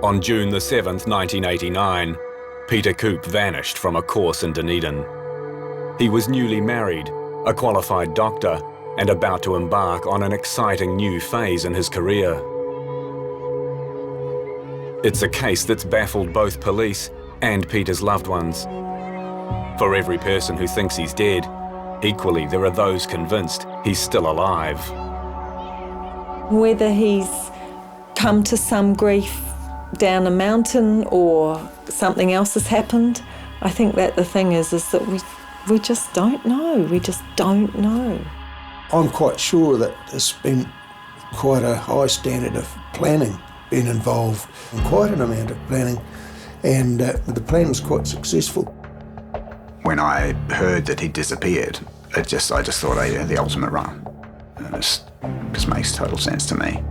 On June the 7th, 1989, Peter Coop vanished from a course in Dunedin. He was newly married, a qualified doctor, and about to embark on an exciting new phase in his career. It's a case that's baffled both police and Peter's loved ones. For every person who thinks he's dead, equally there are those convinced he's still alive. Whether he's come to some grief down a mountain or something else has happened, I think that the thing is that we just don't know. We just don't know. I'm quite sure that there's been quite a high standard of planning been involved, and quite an amount of planning, and the plan was quite successful. When I heard that he disappeared, I just thought, the ultimate run. It just makes total sense to me.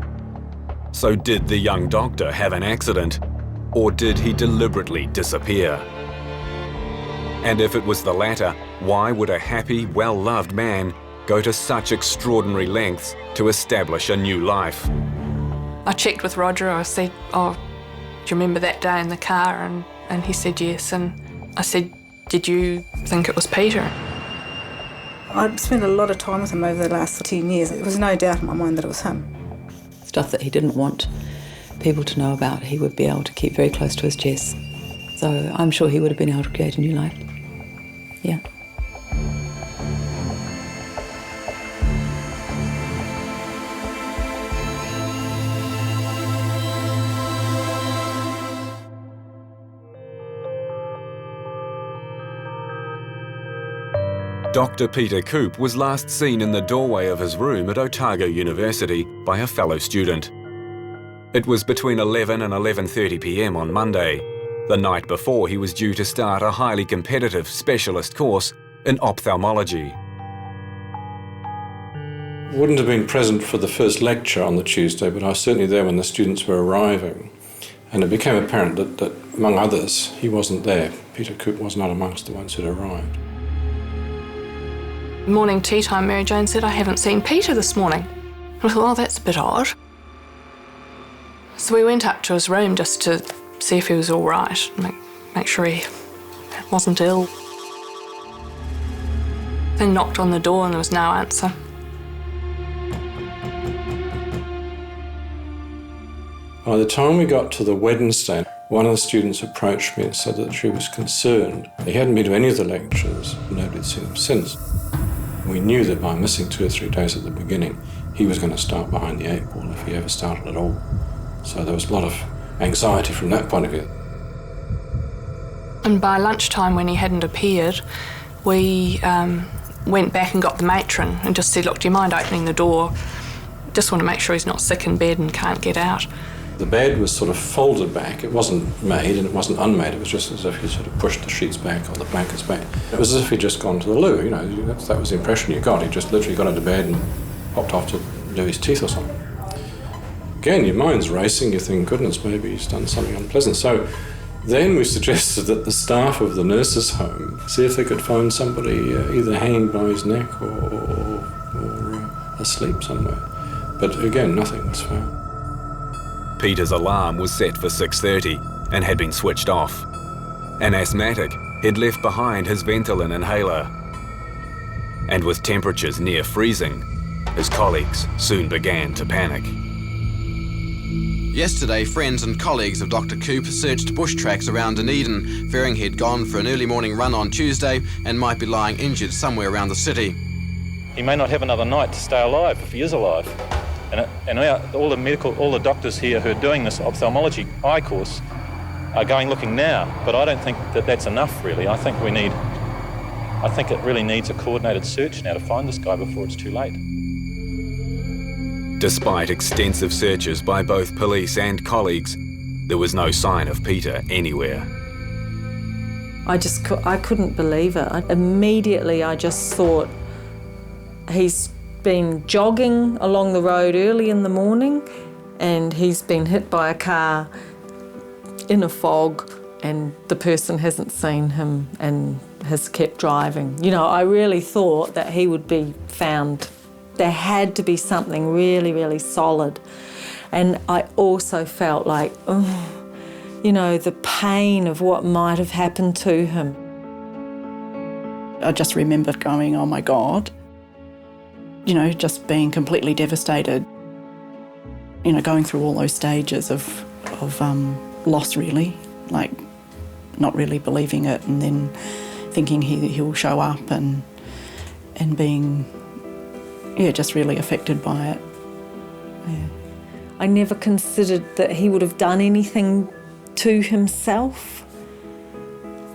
So did the young doctor have an accident, or did he deliberately disappear? And if it was the latter, why would a happy, well-loved man go to such extraordinary lengths to establish a new life? I checked with Roger. I said, "Oh, do you remember that day in the car?" And he said yes. And I said, "Did you think it was Peter?" I'd spent a lot of time with him over the last 10 years. There was no doubt in my mind that it was him. Stuff that he didn't want people to know about, he would be able to keep very close to his chest. So I'm sure he would have been able to create a new life. Yeah. Dr. Peter Coop was last seen in the doorway of his room at Otago University by a fellow student. It was between 11 and 11:30 p.m. on Monday, the night before he was due to start a highly competitive specialist course in ophthalmology. Wouldn't have been present for the first lecture on the Tuesday, but I was certainly there when the students were arriving. And it became apparent that among others, he wasn't there. Peter Coop was not amongst the ones who'd arrived. Morning tea time, Mary Jane said, "I haven't seen Peter this morning." I thought, "Oh, that's a bit odd." So we went up to his room just to see if he was all right, make sure he wasn't ill. Then knocked on the door and there was no answer. By the time we got to the Wednesday, one of the students approached me and said that she was concerned. He hadn't been to any of the lectures, nobody had seen him since. We knew that by missing 2 or 3 days at the beginning, he was going to start behind the 8 ball if he ever started at all. So there was a lot of anxiety from that point of view. And by lunchtime, when he hadn't appeared, we went back and got the matron and just said, "Look, do you mind opening the door? Just want to make sure he's not sick in bed and can't get out." The bed was sort of folded back. It wasn't made and it wasn't unmade. It was just as if he sort of pushed the sheets back or the blankets back. It was as if he'd just gone to the loo, you know, that was the impression you got. He just literally got into bed and popped off to do his teeth or something. Again, your mind's racing, you think, goodness, maybe he's done something unpleasant. So then we suggested that the staff of the nurses' home see if they could find somebody either hanging by his neck or asleep somewhere. But again, nothing was found. Peter's alarm was set for 6:30 and had been switched off. An asthmatic had left behind his Ventolin inhaler. And with temperatures near freezing, his colleagues soon began to panic. Yesterday, friends and colleagues of Dr. Coop searched bush tracks around Dunedin, fearing he'd gone for an early morning run on Tuesday and might be lying injured somewhere around the city. He may not have another night to stay alive if he is alive. And all the doctors here who are doing this ophthalmology eye course are looking now, but I don't think that that's enough really. I think it really needs a coordinated search now to find this guy before it's too late. Despite extensive searches by both police and colleagues, there was no sign of Peter anywhere. I couldn't believe it. Immediately I just thought, he's been jogging along the road early in the morning and he's been hit by a car in a fog and the person hasn't seen him and has kept driving. You know, I really thought that he would be found. There had to be something really, really solid. And I also felt like, you know, the pain of what might have happened to him. I just remember going, oh my God, you know, just being completely devastated, you know, going through all those stages of loss really, like not really believing it and then thinking he'll show up and being, yeah, just really affected by it. Yeah. I never considered that he would have done anything to himself.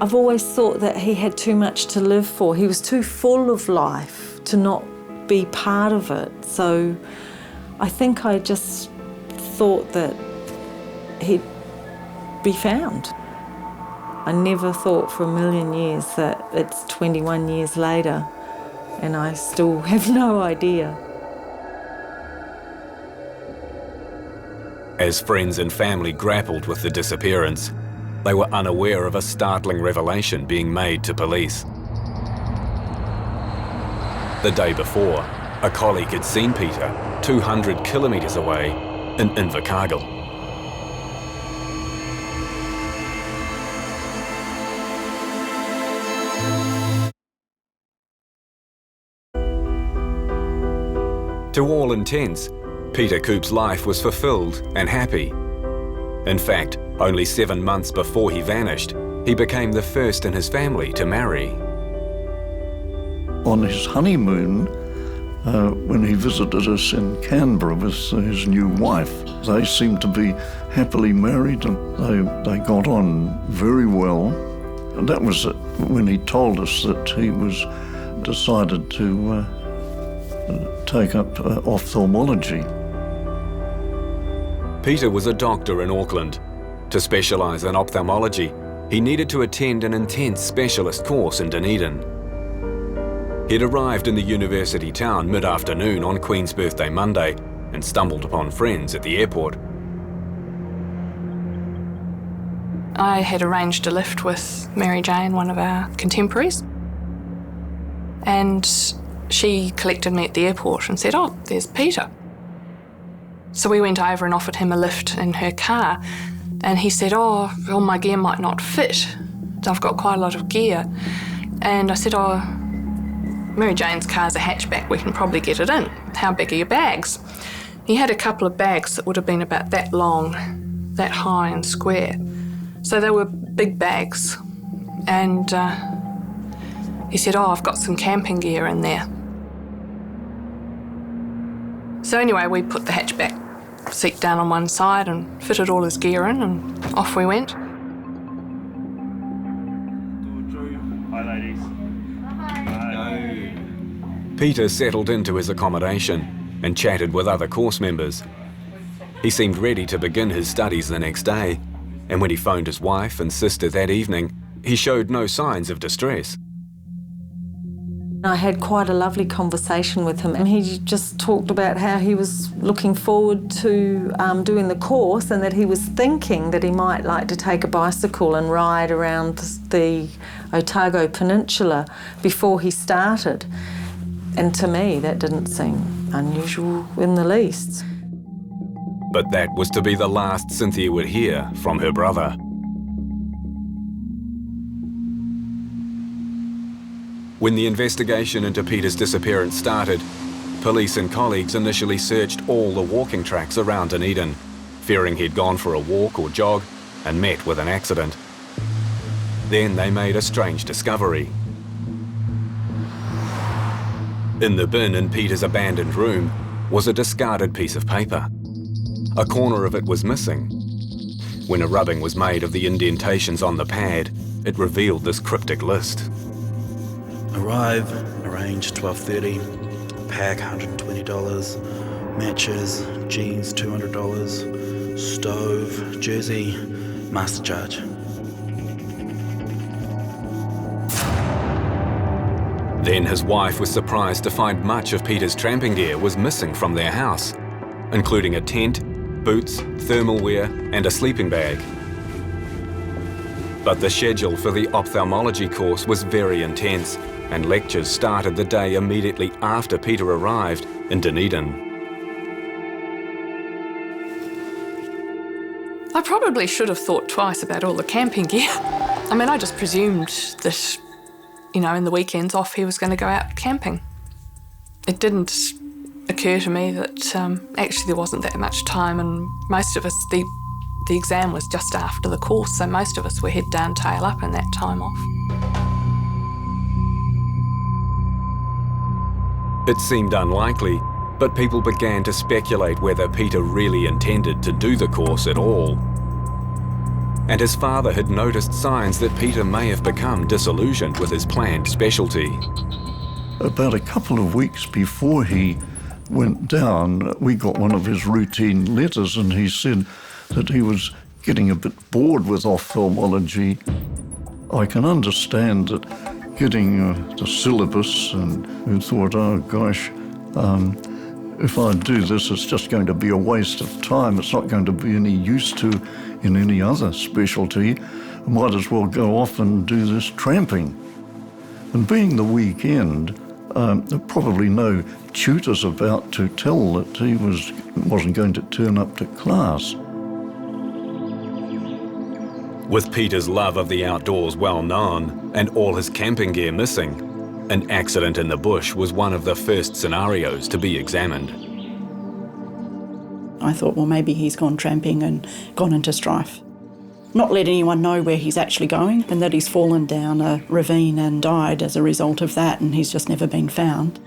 I've always thought that he had too much to live for. He was too full of life to not be part of it. So I think I just thought that he'd be found. I never thought for a million years that it's 21 years later and I still have no idea. As friends and family grappled with the disappearance, they were unaware of a startling revelation being made to police. The day before, a colleague had seen Peter 200 kilometres away in Invercargill. To all intents, Peter Coop's life was fulfilled and happy. In fact, only 7 months before he vanished, he became the first in his family to marry. On his honeymoon, when he visited us in Canberra with his new wife, they seemed to be happily married and they got on very well. And that was when he told us that he was decided to take up ophthalmology. Peter was a doctor in Auckland. To specialise in ophthalmology, he needed to attend an intense specialist course in Dunedin. He'd arrived in the university town mid-afternoon on Queen's Birthday Monday and stumbled upon friends at the airport. I had arranged a lift with Mary Jane, one of our contemporaries, and she collected me at the airport and said, oh, there's Peter. So we went over and offered him a lift in her car, and he said, oh, well, my gear might not fit. I've got quite a lot of gear. And I said, oh, Mary Jane's car's a hatchback, we can probably get it in. How big are your bags? He had a couple of bags that would have been about that long, that high and square. So they were big bags. And he said, oh, I've got some camping gear in there. So anyway, we put the hatchback seat down on one side and fitted all his gear in, and off we went. Hi, ladies. Peter settled into his accommodation and chatted with other course members. He seemed ready to begin his studies the next day, and when he phoned his wife and sister that evening, he showed no signs of distress. I had quite a lovely conversation with him, and he just talked about how he was looking forward to doing the course, and that he was thinking that he might like to take a bicycle and ride around the Otago Peninsula before he started. And to me, that didn't seem unusual in the least. But that was to be the last Cynthia would hear from her brother. When the investigation into Peter's disappearance started, police and colleagues initially searched all the walking tracks around Dunedin, fearing he'd gone for a walk or jog and met with an accident. Then they made a strange discovery. In the bin in Peter's abandoned room was a discarded piece of paper. A corner of it was missing. When a rubbing was made of the indentations on the pad, it revealed this cryptic list. Arrive, arrange 12:30, pack $120, matches, jeans $200, stove, jersey, master charge. Then his wife was surprised to find much of Peter's tramping gear was missing from their house, including a tent, boots, thermal wear, and a sleeping bag. But the schedule for the ophthalmology course was very intense, and lectures started the day immediately after Peter arrived in Dunedin. I probably should have thought twice about all the camping gear. I mean, I just presumed that, you know, in the weekends off he was going to go out camping. It didn't occur to me that actually there wasn't that much time, and most of us, the exam was just after the course, so most of us were head down, tail up in that time off. It seemed unlikely, but people began to speculate whether Peter really intended to do the course at all. And his father had noticed signs that Peter may have become disillusioned with his planned specialty. About a couple of weeks before he went down, we got one of his routine letters, and he said that he was getting a bit bored with ophthalmology. I can understand that getting the syllabus, and he thought, oh gosh, if I do this, it's just going to be a waste of time. It's not going to be any use to in any other specialty. I might as well go off and do this tramping. And being the weekend, there were probably no tutors about to tell that he wasn't going to turn up to class. With Peter's love of the outdoors well known and all his camping gear missing, an accident in the bush was one of the first scenarios to be examined. I thought, well, maybe he's gone tramping and gone into strife. Not let anyone know where he's actually going, and that he's fallen down a ravine and died as a result of that, and he's just never been found.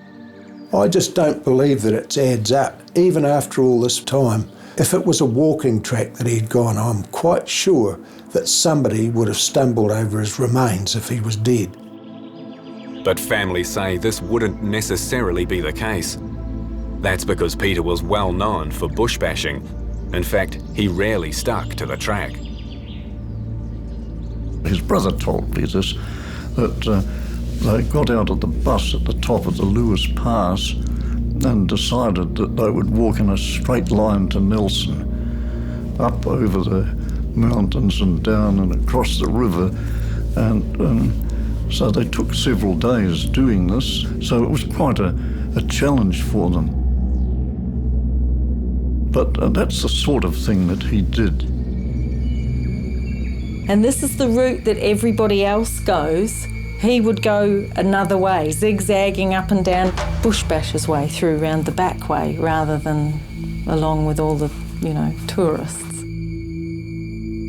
I just don't believe that it adds up, even after all this time. If it was a walking track that he'd gone, I'm quite sure that somebody would have stumbled over his remains if he was dead. But families say this wouldn't necessarily be the case. That's because Peter was well known for bush bashing. In fact, he rarely stuck to the track. His brother told me this, that they got out of the bus at the top of the Lewis Pass and decided that they would walk in a straight line to Nelson, up over the mountains and down and across the river, and so they took several days doing this, so it was quite a challenge for them. But that's the sort of thing that he did. And this is the route that everybody else goes. He would go another way, zigzagging up and down Bushbash's way through around the back way rather than along with all the, tourists.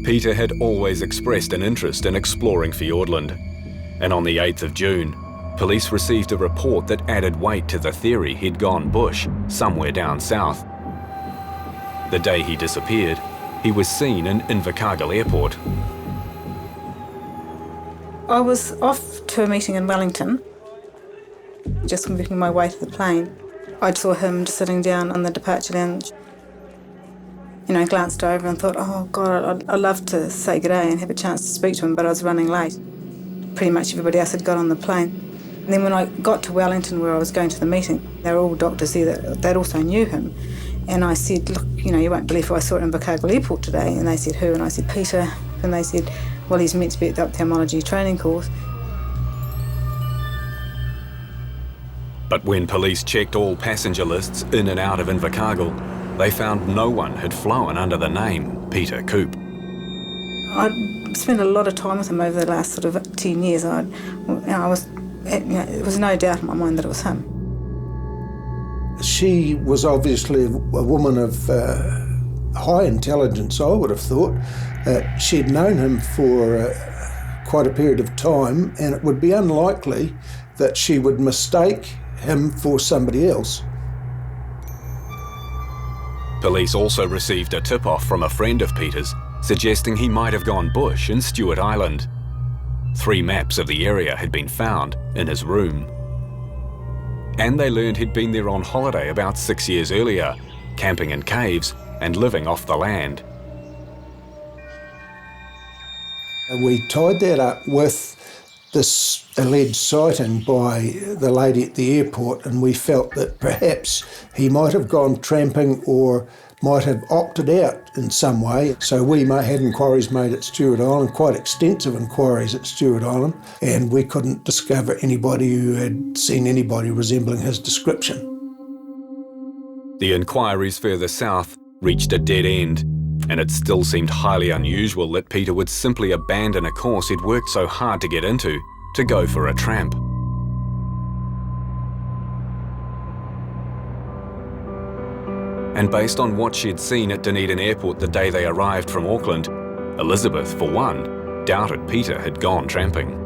Peter had always expressed an interest in exploring Fiordland. And on the 8th of June, police received a report that added weight to the theory he'd gone bush somewhere down south. The day he disappeared, he was seen in Invercargill Airport. I was off to a meeting in Wellington, just making my way to the plane. I saw him just sitting down on the departure lounge. I glanced over and thought, oh God, I'd love to say good day and have a chance to speak to him, but I was running late. Pretty much everybody else had got on the plane. And then when I got to Wellington, where I was going to the meeting, there were all doctors there that also knew him. And I said, look, you won't believe who I saw at Invercargill Airport today. And they said, who? And I said, Peter. And they said, well, he's meant to be at the ophthalmology training course. But when police checked all passenger lists in and out of Invercargill, they found no one had flown under the name Peter Coop. I'd spent a lot of time with him over the last sort of 10 years. There was no doubt in my mind that it was him. She was obviously a woman of high intelligence, I would have thought. She'd known him for quite a period of time, and it would be unlikely that she would mistake him for somebody else. Police also received a tip-off from a friend of Peter's suggesting he might have gone bush in Stewart Island. 3 maps of the area had been found in his room. And they learned he'd been there on holiday about 6 years earlier, camping in caves and living off the land. We tied that up with this alleged sighting by the lady at the airport, and we felt that perhaps he might have gone tramping or might have opted out in some way. So we had inquiries made at Stewart Island, quite extensive inquiries at Stewart Island, and we couldn't discover anybody who had seen anybody resembling his description. The inquiries further south reached a dead end. and it still seemed highly unusual that Peter would simply abandon a course he'd worked so hard to get into to go for a tramp. And based on what she'd seen at Dunedin Airport the day they arrived from Auckland, Elizabeth, for one, doubted Peter had gone tramping.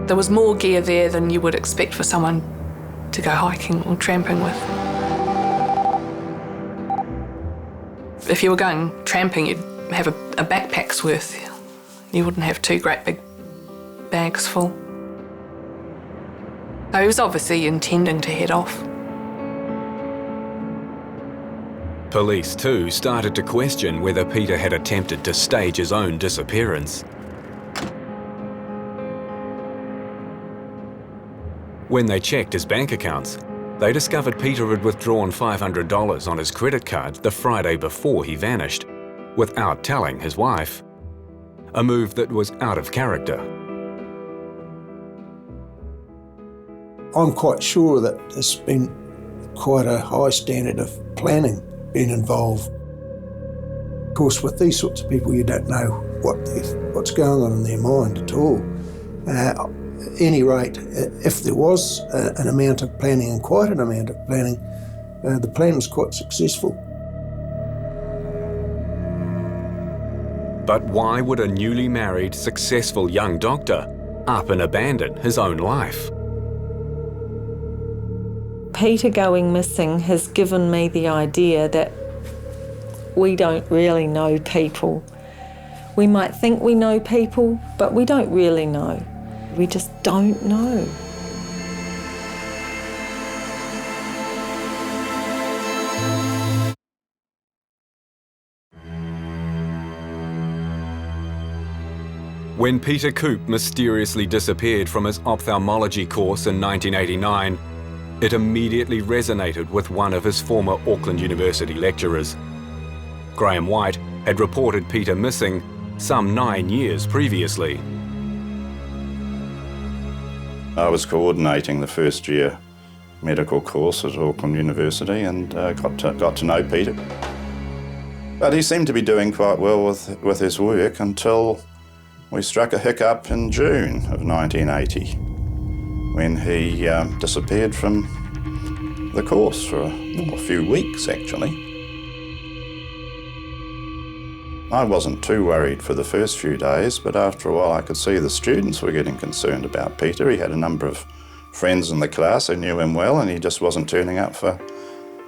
There was more gear there than you would expect for someone to go hiking or tramping with. If you were going tramping, you'd have a backpack's worth. You wouldn't have 2 great big bags full. So he was obviously intending to head off. Police, too, started to question whether Peter had attempted to stage his own disappearance. When they checked his bank accounts, they discovered Peter had withdrawn $500 on his credit card the Friday before he vanished, without telling his wife. A move that was out of character. I'm quite sure that there's been quite a high standard of planning been involved. Of course, with these sorts of people, you don't know what's going on in their mind at all. At any rate, if there was an amount of planning, and quite an amount of planning, the plan was quite successful. But why would a newly married, successful young doctor up and abandon his own life? Peter going missing has given me the idea that we don't really know people. We might think we know people, but we don't really know. We just don't know. When Peter Coop mysteriously disappeared from his ophthalmology course in 1989, it immediately resonated with one of his former Auckland University lecturers. Graham White had reported Peter missing some 9 years previously. I was coordinating the first year medical course at Auckland University and got to know Peter. But he seemed to be doing quite well with his work until we struck a hiccup in June of 1980 when he disappeared from the course for a few weeks, actually. I wasn't too worried for the first few days, but after a while I could see the students were getting concerned about Peter. He had a number of friends in the class who knew him well, and he just wasn't turning up for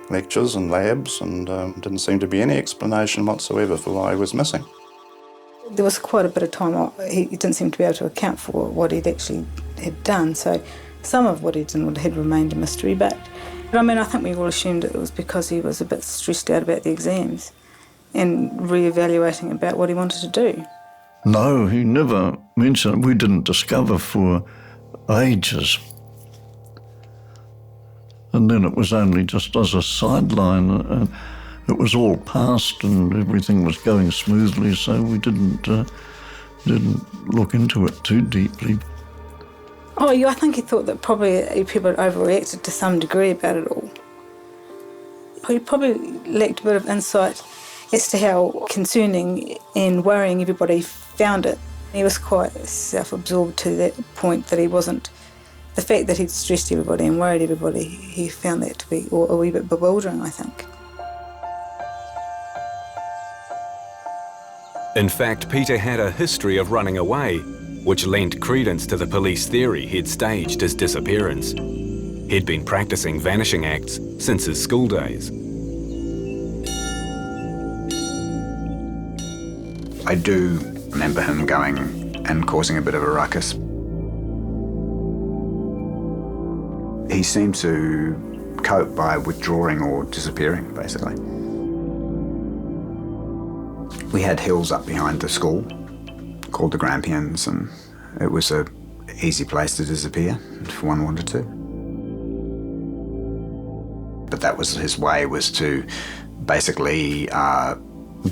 lectures and labs, and didn't seem to be any explanation whatsoever for why he was missing. There was quite a bit of time he didn't seem to be able to account for what he'd actually had done, so some of what he'd done had remained a mystery, but I mean, I think we all assumed it was because he was a bit stressed out about the exams and re-evaluating about what he wanted to do. No, he never mentioned it. We didn't discover for ages. And then it was only just as a sideline. It was all passed and everything was going smoothly, so we didn't look into it too deeply. Oh, yeah, I think he thought that probably people had overreacted to some degree about it all. He probably lacked a bit of insight as to how concerning and worrying everybody found it. He was quite self-absorbed to that point that he wasn't. The fact that he'd stressed everybody and worried everybody, he found that to be a wee bit bewildering, I think. In fact, Peter had a history of running away, which lent credence to the police theory he'd staged his disappearance. He'd been practicing vanishing acts since his school days. I do remember him going and causing a bit of a ruckus. He seemed to cope by withdrawing or disappearing, basically. We had hills up behind the school called the Grampians, and it was an easy place to disappear if one wanted to. But that was his way, was to basically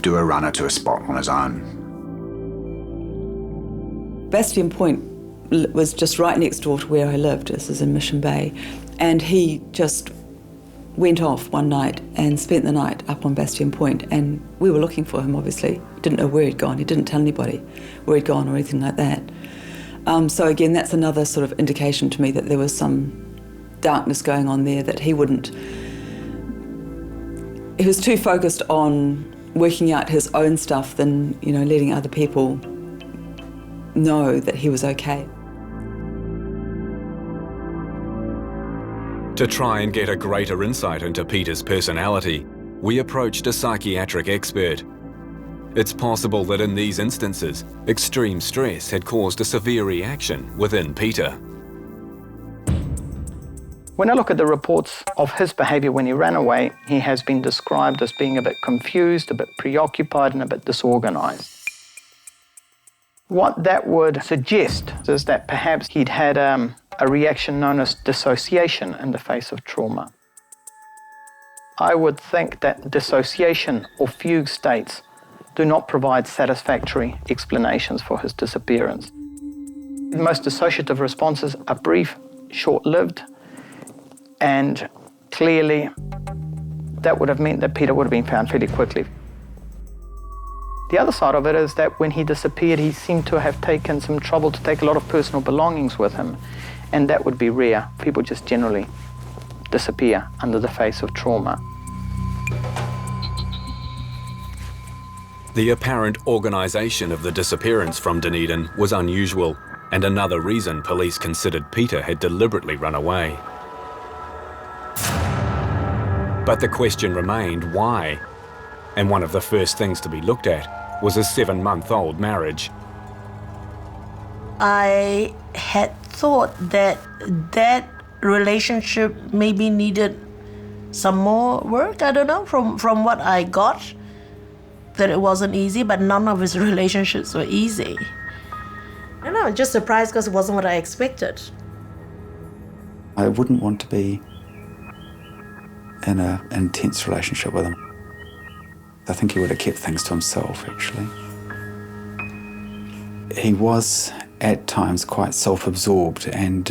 do a runner to a spot on his own. Bastion Point was just right next door to where I lived. This is in Mission Bay. And he just went off one night and spent the night up on Bastion Point, and we were looking for him, obviously. Didn't know where he'd gone. He didn't tell anybody where he'd gone or anything like that. So again, that's another sort of indication to me that there was some darkness going on there, that he was too focused on working out his own stuff than, you know, letting other people know that he was okay. To try and get a greater insight into Peter's personality, we approached a psychiatric expert. It's possible that in these instances, extreme stress had caused a severe reaction within Peter. When I look at the reports of his behaviour when he ran away, he has been described as being a bit confused, a bit preoccupied and a bit disorganised. What that would suggest is that perhaps he'd had a reaction known as dissociation in the face of trauma. I would think that dissociation or fugue states do not provide satisfactory explanations for his disappearance. Most dissociative responses are brief, short-lived, and clearly that would have meant that Peter would have been found fairly quickly. The other side of it is that when he disappeared, he seemed to have taken some trouble to take a lot of personal belongings with him, and that would be rare. People just generally disappear under the face of trauma. The apparent organisation of the disappearance from Dunedin was unusual, and another reason police considered Peter had deliberately run away. But the question remained, why? And one of the first things to be looked at was a 7-month-old marriage. I had thought that that relationship maybe needed some more work. I don't know, from what I got, that it wasn't easy, but none of his relationships were easy. I don't know, just surprised because it wasn't what I expected. I wouldn't want to be in an intense relationship with him. I think he would have kept things to himself, actually. He was, at times, quite self-absorbed, and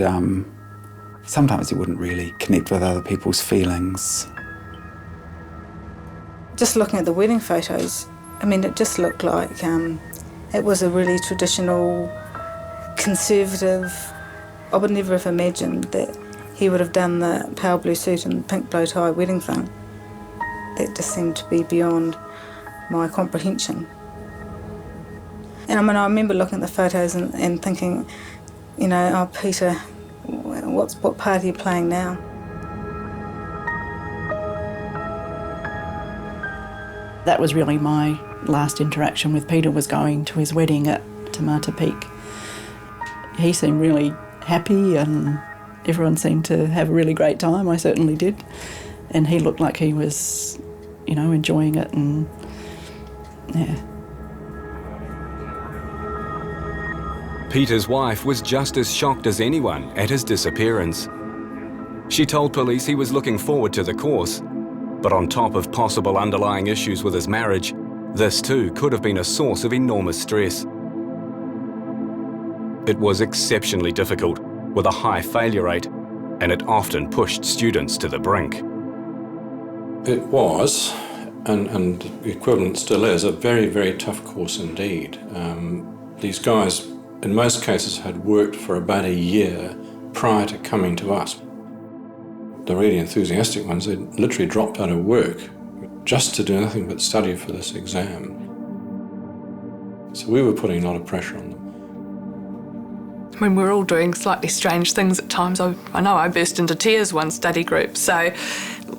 sometimes he wouldn't really connect with other people's feelings. Just looking at the wedding photos, I mean, it just looked like it was a really traditional, conservative. I would never have imagined that he would have done the pale blue suit and pink bow tie wedding thing. That just seemed to be beyond my comprehension. And I mean, I remember looking at the photos and thinking, you know, oh, Peter, what part are you playing now? That was really my last interaction with Peter, was going to his wedding at Te Mata Peak. He seemed really happy and everyone seemed to have a really great time. I certainly did. And he looked like he was, you know, enjoying it, and yeah. Peter's wife was just as shocked as anyone at his disappearance. She told police he was looking forward to the course, but on top of possible underlying issues with his marriage, this too could have been a source of enormous stress. It was exceptionally difficult, with a high failure rate, and it often pushed students to the brink. It was, and the equivalent still is, a very, very tough course indeed. These guys, in most cases, had worked for about a year prior to coming to us. The really enthusiastic ones, they literally dropped out of work just to do nothing but study for this exam. So we were putting a lot of pressure on them. When we were all doing slightly strange things at times, I know I burst into tears one study group, so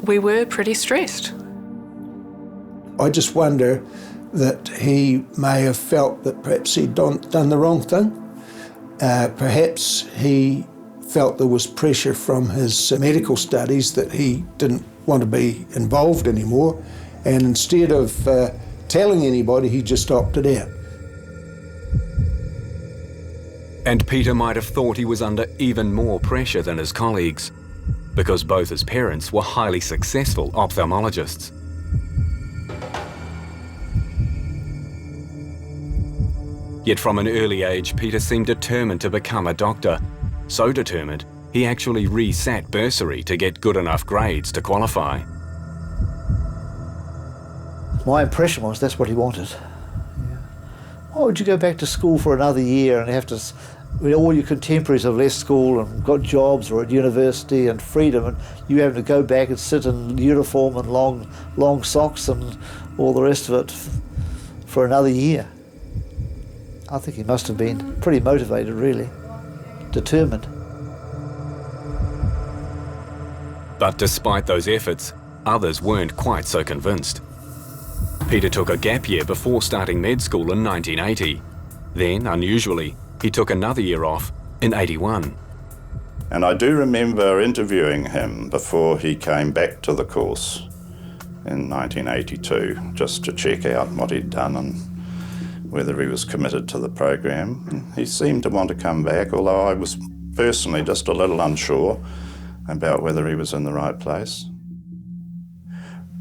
we were pretty stressed. I just wonder that he may have felt that perhaps he'd done the wrong thing. Perhaps he felt there was pressure from his medical studies that he didn't want to be involved anymore, and instead of telling anybody, he just opted out. And Peter might have thought he was under even more pressure than his colleagues, because both his parents were highly successful ophthalmologists. Yet from an early age, Peter seemed determined to become a doctor. So determined, he actually resat bursary to get good enough grades to qualify. My impression was that's what he wanted. Why would you go back to school for another year and have to, when all your contemporaries have left school and got jobs or at university and freedom, and you having to go back and sit in uniform and long socks and all the rest of it for another year? I think he must have been pretty motivated, really, determined. But despite those efforts, others weren't quite so convinced. Peter took a gap year before starting med school in 1980. Then, unusually, he took another year off in 81. And I do remember interviewing him before he came back to the course in 1982, just to check out what he'd done and whether he was committed to the program. And he seemed to want to come back, although I was personally just a little unsure about whether he was in the right place.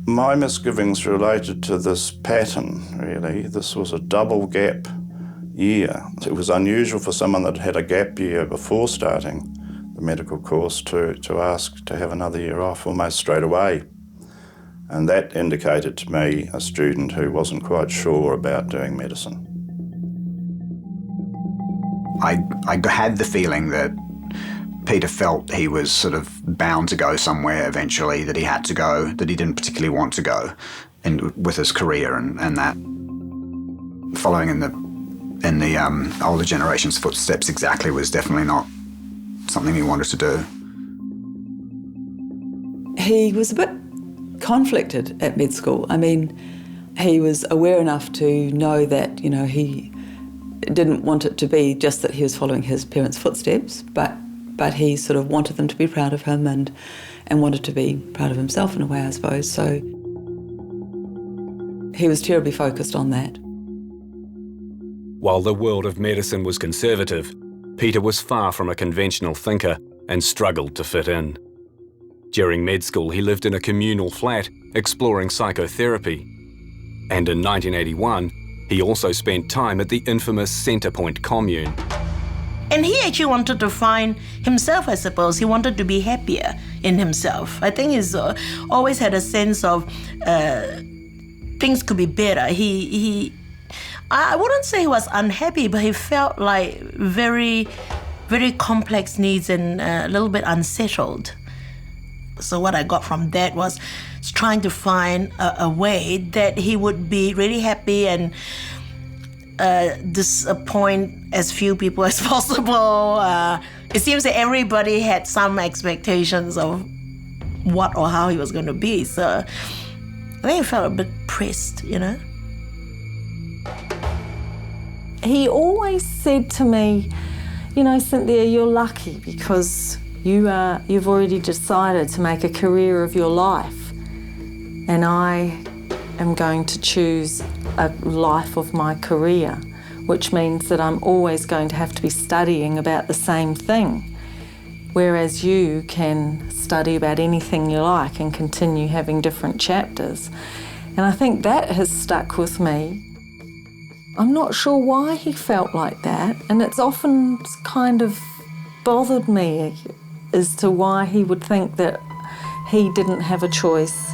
My misgivings related to this pattern, really. This was a double gap year. It was unusual for someone that had a gap year before starting the medical course to ask to have another year off almost straight away. And that indicated to me a student who wasn't quite sure about doing medicine. I had the feeling that Peter felt he was sort of bound to go somewhere eventually, that he had to go, that he didn't particularly want to go with his career, and that following in the older generation's footsteps exactly was definitely not something he wanted to do. He was a bit conflicted at med school. I mean, he was aware enough to know that, you know, he didn't want it to be just that he was following his parents' footsteps, but he sort of wanted them to be proud of him and wanted to be proud of himself in a way, I suppose. So he was terribly focused on that. While the world of medicine was conservative, Peter was far from a conventional thinker and struggled to fit in. During med school, he lived in a communal flat exploring psychotherapy. And in 1981, he also spent time at the infamous Centrepoint commune. And he actually wanted to find himself, I suppose. He wanted to be happier in himself. I think he's always had a sense of things could be better. I wouldn't say he was unhappy, but he felt like very, very complex needs and a little bit unsettled. So what I got from that was trying to find a way that he would be really happy and disappoint as few people as possible. It seems that everybody had some expectations of what or how he was going to be. So I think he felt a bit pressed, you know. He always said to me, you know, Cynthia, you're lucky because you've already decided to make a career of your life, and I am going to choose a life of my career, which means that I'm always going to have to be studying about the same thing, whereas you can study about anything you like and continue having different chapters. And I think that has stuck with me. I'm not sure why he felt like that, and it's often kind of bothered me as to why he would think that he didn't have a choice.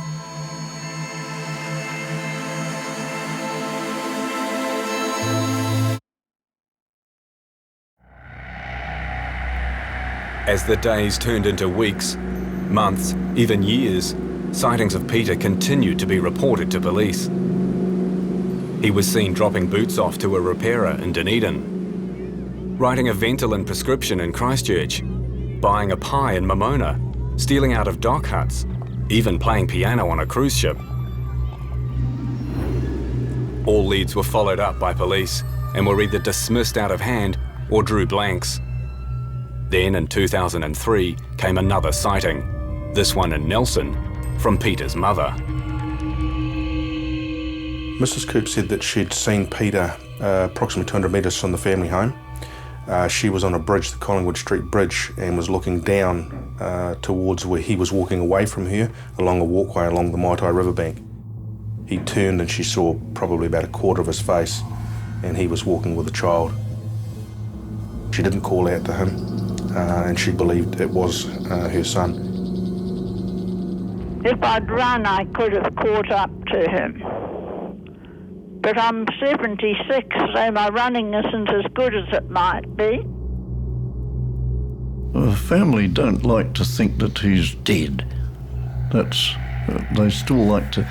As the days turned into weeks, months, even years, sightings of Peter continued to be reported to police. He was seen dropping boots off to a repairer in Dunedin, writing a Ventolin prescription in Christchurch, buying a pie in Momona, stealing out of dock huts, even playing piano on a cruise ship. All leads were followed up by police and were either dismissed out of hand or drew blanks. Then in 2003 came another sighting, this one in Nelson, from Peter's mother. Mrs. Coop said that she'd seen Peter approximately 200 metres from the family home. She was on a bridge, the Collingwood Street Bridge, and was looking down towards where he was walking away from her along a walkway along the Maitai riverbank. He turned and she saw probably about a quarter of his face, and he was walking with a child. She didn't call out to him. and she believed it was her son. If I'd run, I could have caught up to him. But I'm 76, so my running isn't as good as it might be. The family don't like to think that he's dead. They still like to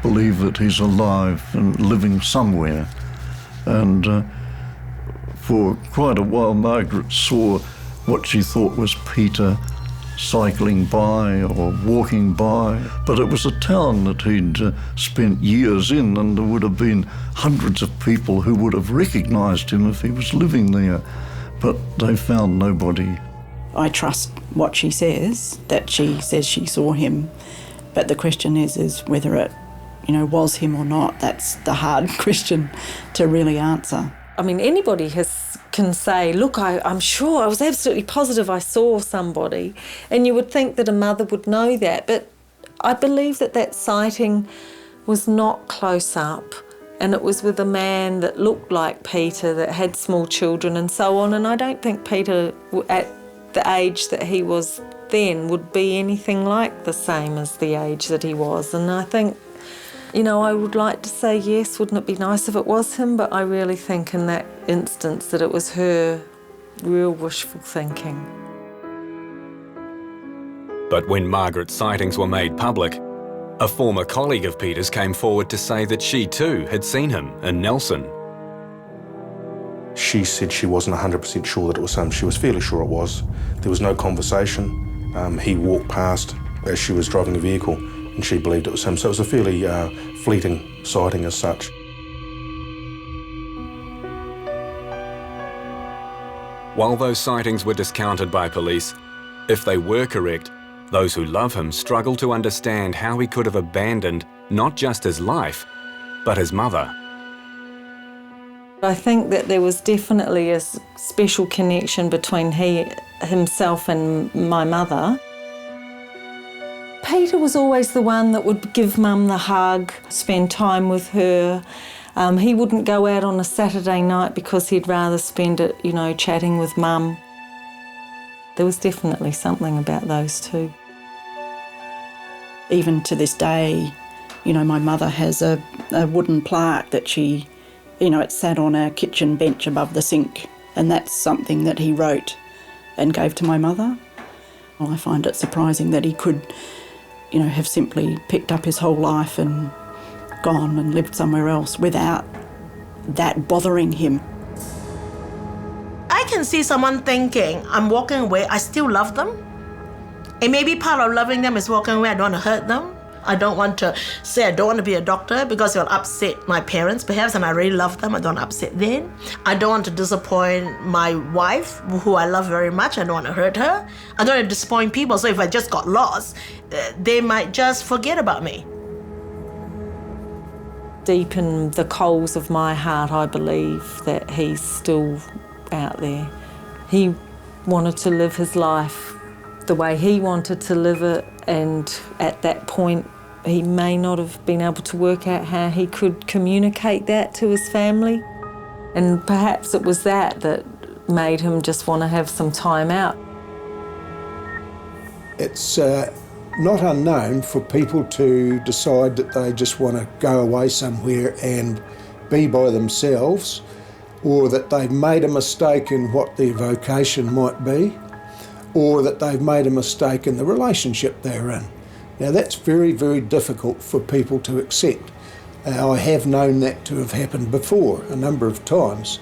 believe that he's alive and living somewhere. And for quite a while, Margaret saw what she thought was Peter cycling by or walking by, but it was a town that he'd spent years in, and there would have been hundreds of people who would have recognised him if he was living there, but they found nobody. I trust what she says, that she says she saw him, but the question is whether it, was him or not. That's the hard question to really answer. I mean, anybody can say, look, I'm sure, I was absolutely positive I saw somebody, and you would think that a mother would know that, but I believe that sighting was not close up, and it was with a man that looked like Peter, that had small children and so on, and I don't think Peter, at the age that he was then, would be anything like the same as the age that he was, and I think, I would like to say yes, wouldn't it be nice if it was him, but I really think in that instance that it was her real wishful thinking. But when Margaret's sightings were made public, a former colleague of Peter's came forward to say that she too had seen him in Nelson. She said she wasn't 100% sure that it was him. She was fairly sure it was. There was no conversation. He walked past as she was driving the vehicle, and she believed it was him. So it was a fairly fleeting sighting as such. While those sightings were discounted by police, if they were correct, those who love him struggle to understand how he could have abandoned not just his life, but his mother. I think that there was definitely a special connection between himself and my mother. Peter was always the one that would give Mum the hug, spend time with her. He wouldn't go out on a Saturday night because he'd rather spend it, chatting with Mum. There was definitely something about those two. Even to this day, my mother has a wooden plaque that she, it sat on a kitchen bench above the sink, and that's something that he wrote and gave to my mother. Well, I find it surprising that he could, have simply picked up his whole life and gone and lived somewhere else without that bothering him. I can see someone thinking, I'm walking away, I still love them. And maybe part of loving them is walking away, I don't want to hurt them. I don't want to say I don't want to be a doctor because it'll upset my parents perhaps, and I really love them, I don't upset them. I don't want to disappoint my wife, who I love very much, I don't want to hurt her. I don't want to disappoint people, so if I just got lost, they might just forget about me. Deep in the coals of my heart, I believe that he's still out there. He wanted to live his life the way he wanted to live it, and at that point he may not have been able to work out how he could communicate that to his family, and perhaps it was that made him just want to have some time out. It's not unknown for people to decide that they just want to go away somewhere and be by themselves, or that they've made a mistake in what their vocation might be, or that they've made a mistake in the relationship they're in. Now that's very, very difficult for people to accept. I have known that to have happened before a number of times.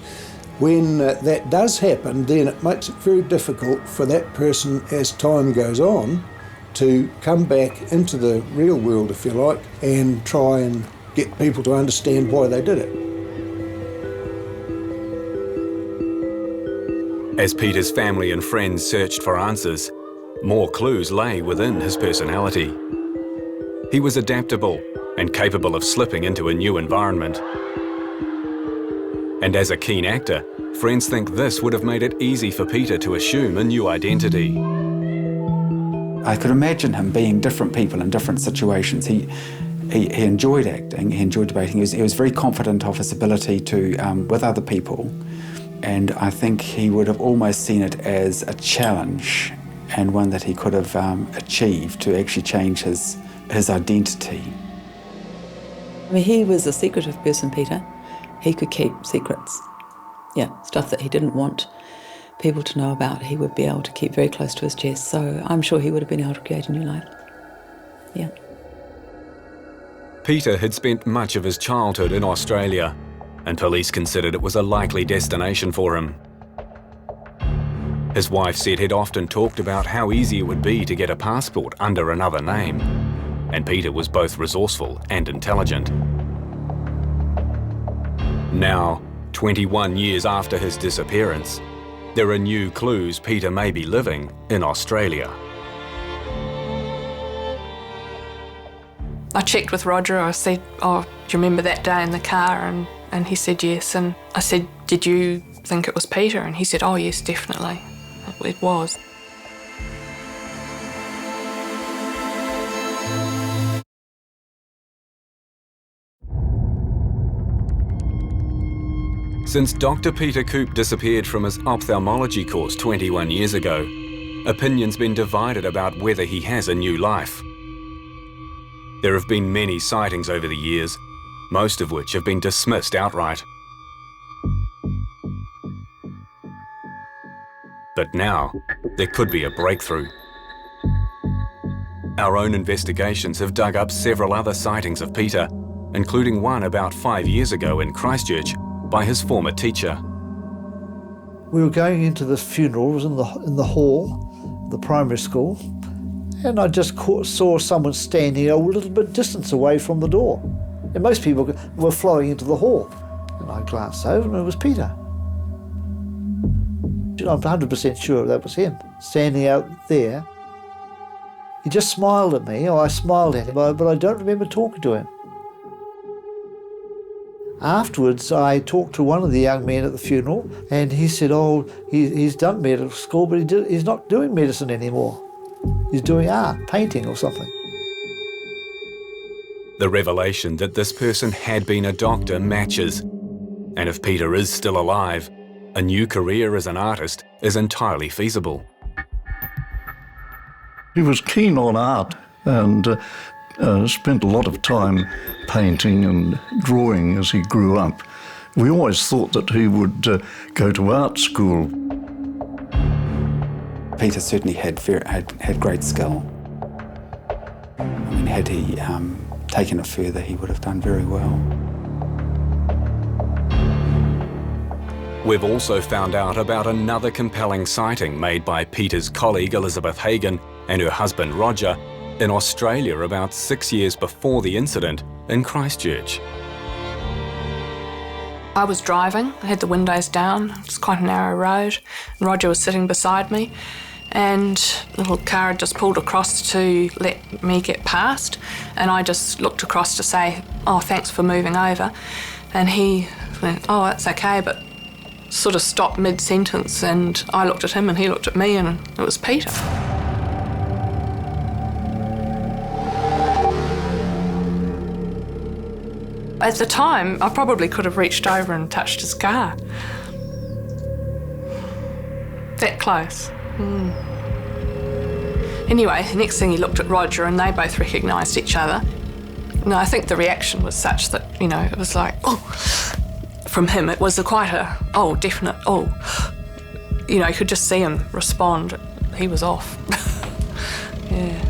When that does happen, then it makes it very difficult for that person, as time goes on, to come back into the real world, if you like, and try and get people to understand why they did it. As Peter's family and friends searched for answers, more clues lay within his personality. He was adaptable and capable of slipping into a new environment. And as a keen actor, friends think this would have made it easy for Peter to assume a new identity. I could imagine him being different people in different situations. He enjoyed acting, he enjoyed debating. He was very confident of his ability to, with other people, And I think he would have almost seen it as a challenge and one that he could have achieved to actually change his identity. I mean, he was a secretive person, Peter. He could keep secrets. Yeah, stuff that he didn't want people to know about, he would be able to keep very close to his chest. So I'm sure he would have been able to create a new life. Yeah. Peter had spent much of his childhood in Australia, and police considered it was a likely destination for him. His wife said he'd often talked about how easy it would be to get a passport under another name, and Peter was both resourceful and intelligent. Now, 21 years after his disappearance, there are new clues Peter may be living in Australia. I checked with Roger. I said, "Oh, do you remember that day in the car?" And he said yes. And I said, "Did you think it was Peter?" And he said, "Oh yes, definitely. It was." Since Dr. Peter Coop disappeared from his ophthalmology course 21 years ago, opinion's been divided about whether he has a new life. There have been many sightings over the years, most of which have been dismissed outright. But now, there could be a breakthrough. Our own investigations have dug up several other sightings of Peter, including one about 5 years ago in Christchurch by his former teacher. We were going into the funeral, it was in the hall, the primary school, and I just saw someone standing a little bit distance away from the door. And most people were flowing into the hall. And I glanced over and it was Peter. I'm 100% sure that was him, standing out there. He just smiled at me, or I smiled at him, but I don't remember talking to him. Afterwards, I talked to one of the young men at the funeral, and he said, "Oh, he's done medical school, but he's not doing medicine anymore. He's doing art, painting or something." The revelation that this person had been a doctor matches, and if Peter is still alive, a new career as an artist is entirely feasible. He was keen on art and spent a lot of time painting and drawing as he grew up. We always thought that he would go to art school. Peter certainly had great skill. I mean, had he taken it further, he would have done very well. We've also found out about another compelling sighting made by Peter's colleague Elizabeth Hagan and her husband Roger in Australia about 6 years before the incident in Christchurch. I was driving, I had the windows down, it's quite a narrow road, and Roger was sitting beside me, and the little car had just pulled across to let me get past, and I just looked across to say, "Oh, thanks for moving over," and he went, "Oh, that's okay," but sort of stopped mid-sentence, and I looked at him and he looked at me, and it was Peter. At the time, I probably could have reached over and touched his car. That close. Anyway, the next thing he looked at Roger and they both recognised each other. No, I think the reaction was such that, it was like, oh. From him, it was quite a, oh, definite, oh. You could just see him respond. He was off. Yeah.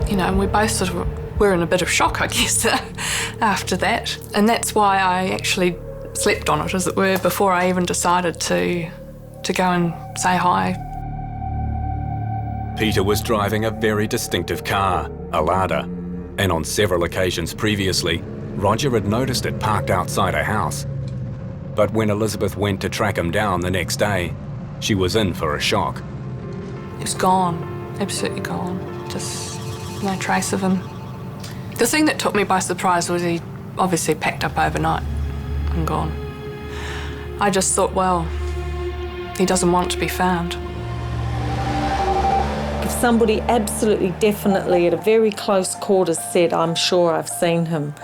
And we both sort of were in a bit of shock, I guess, after that. And that's why I actually slept on it, as it were, before I even decided to go and say hi. Peter was driving a very distinctive car, a Lada, and on several occasions previously, Roger had noticed it parked outside her house. But when Elizabeth went to track him down the next day, she was in for a shock. He was gone, absolutely gone. Just no trace of him. The thing that took me by surprise was he obviously packed up overnight and gone. I just thought, well, he doesn't want to be found. If somebody absolutely definitely at a very close quarters said, "I'm sure I've seen him,"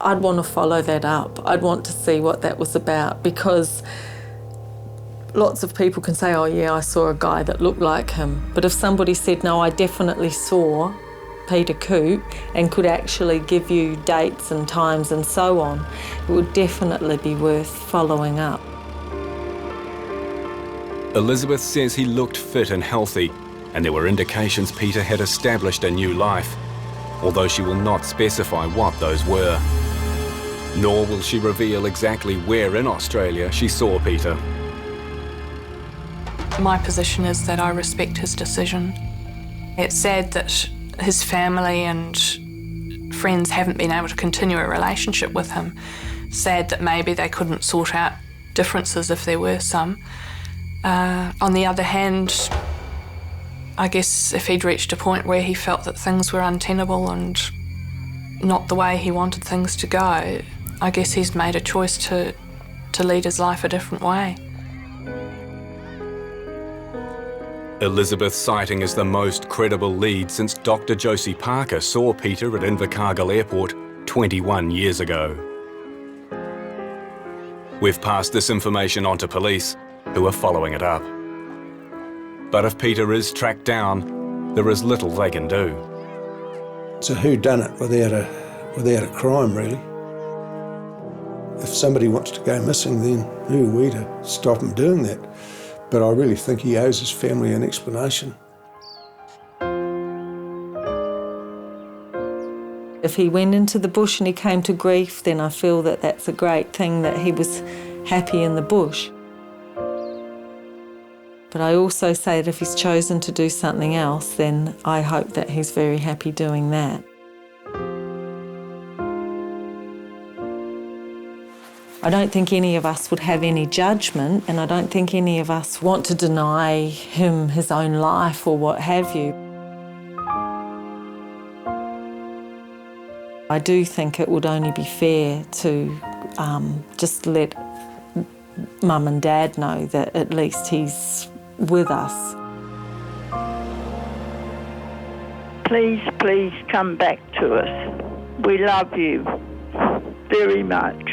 I'd want to follow that up. I'd want to see what that was about, because lots of people can say, oh yeah, I saw a guy that looked like him. But if somebody said, no, I definitely saw Peter Coop and could actually give you dates and times and so on, it would definitely be worth following up. Elizabeth says he looked fit and healthy, and there were indications Peter had established a new life, although she will not specify what those were. Nor will she reveal exactly where in Australia she saw Peter. My position is that I respect his decision. It's sad that his family and friends haven't been able to continue a relationship with him. Sad that maybe they couldn't sort out differences if there were some. On the other hand, I guess if he'd reached a point where he felt that things were untenable and not the way he wanted things to go, I guess he's made a choice to lead his life a different way. Elizabeth's sighting is the most credible lead since Dr. Josie Parker saw Peter at Invercargill Airport 21 years ago. We've passed this information on to police, who are following it up. But if Peter is tracked down, there is little they can do. It's a whodunit without a crime, really. If somebody wants to go missing, then who are we to stop him doing that? But I really think he owes his family an explanation. If he went into the bush and he came to grief, then I feel that that's a great thing, that he was happy in the bush. But I also say that if he's chosen to do something else, then I hope that he's very happy doing that. I don't think any of us would have any judgment, and I don't think any of us want to deny him his own life or what have you. I do think it would only be fair to just let Mum and Dad know that at least he's with us. Please, please come back to us. We love you very much.